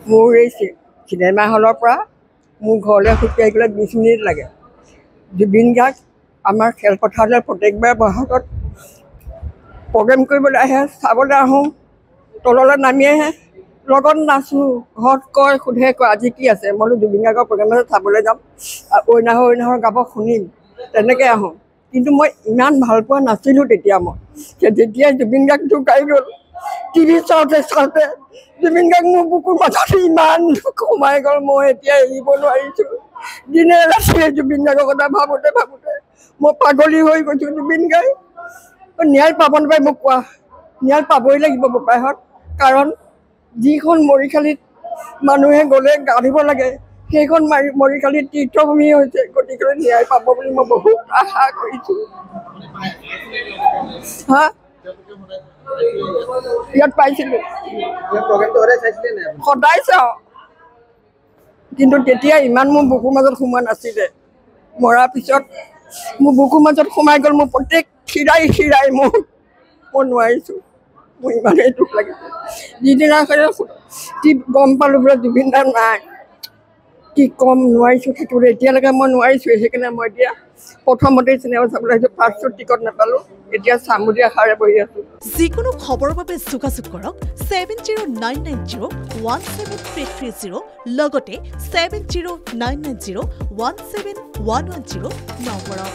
মোৰ এই চিনেমা হলৰ পৰা মোৰ ঘৰলৈ খোজকাঢ়ি গ'লে 20 মিনিট লাগে। জুবিন গাৰ্গ আমাৰ খেলপথাৰলৈ প্ৰত্যেকবাৰ বহাগত প্ৰগ্ৰেম কৰিবলৈ আহে, চাবলৈ আহোঁ, তললৈ নামি আহে, লগত নাচোঁ। ঘৰত সোধে আজি কি আছে, মই বোলো জুবিন গাৰ্গৰ প্ৰগ্ৰেম আছে চাবলৈ যাম, ঐনাহৰ গাব শুনিম, তেনেকৈ আহোঁ। কিন্তু মই ইমান ভাল পোৱা নাছিলোঁ তেতিয়া। মই যেতিয়াই জুবিন গাৰ্গ ঢুকাই গ'ল, টিভি চাওঁতে জুবিন গাৰ্গ মোৰ বুকুৰ মাজত ইমান দুখ সোমাই গ'ল, মই এতিয়া এৰিব নোৱাৰিছোঁ। দিনে ৰাতিয়ে জুবিন গাৰ্গৰ কথা ভাবোঁতে মই পাগলী হৈ গৈছোঁ। জুবিন গাৰ্গ ন্যায় পাব নাপায় মোক কোৱা, ন্যায় পাবই লাগিব বোপাইহঁত। কাৰণ যিখন মৰিশালীত মানুহে গ'লে গা ধুব লাগে, সেইখন মৰিশালীত তীৰ্থভূমি হৈছে। গতিকে ন্যায় পাব বুলি মই বহুত আশা কৰিছোঁ। হা, ইয়াত পাইছিলোঁ, সদায় চাওঁ, কিন্তু তেতিয়া ইমান মোৰ বুকুৰ মাজত সোমোৱা নাছিলে। মৰাৰ পিছত মোৰ বুকুৰ মাজত সোমাই গ'ল, মোৰ প্ৰত্যেক শিৰাই মই নোৱাৰিছোঁ। মোৰ ইমানেই দুখ লাগিছে। যিদিনা গম পালোঁ বোলে জুবিন দা নাই, কি ক'ম, নোৱাৰিছোঁ থাকিবলৈ। এতিয়ালৈকে মই নোৱাৰিছোঁ। সেইকাৰণে মই এতিয়া প্ৰথমতেই চিনেমা চাবলৈ আহিছোঁ। ফাৰ্ষ্টত টিকট নাপালোঁ, এতিয়া চাম বুলি আশাৰে বহি আছোঁ। যিকোনো খবৰৰ বাবে যোগাযোগ কৰক 7099017330 লগতে 7099017110 নম্বৰত।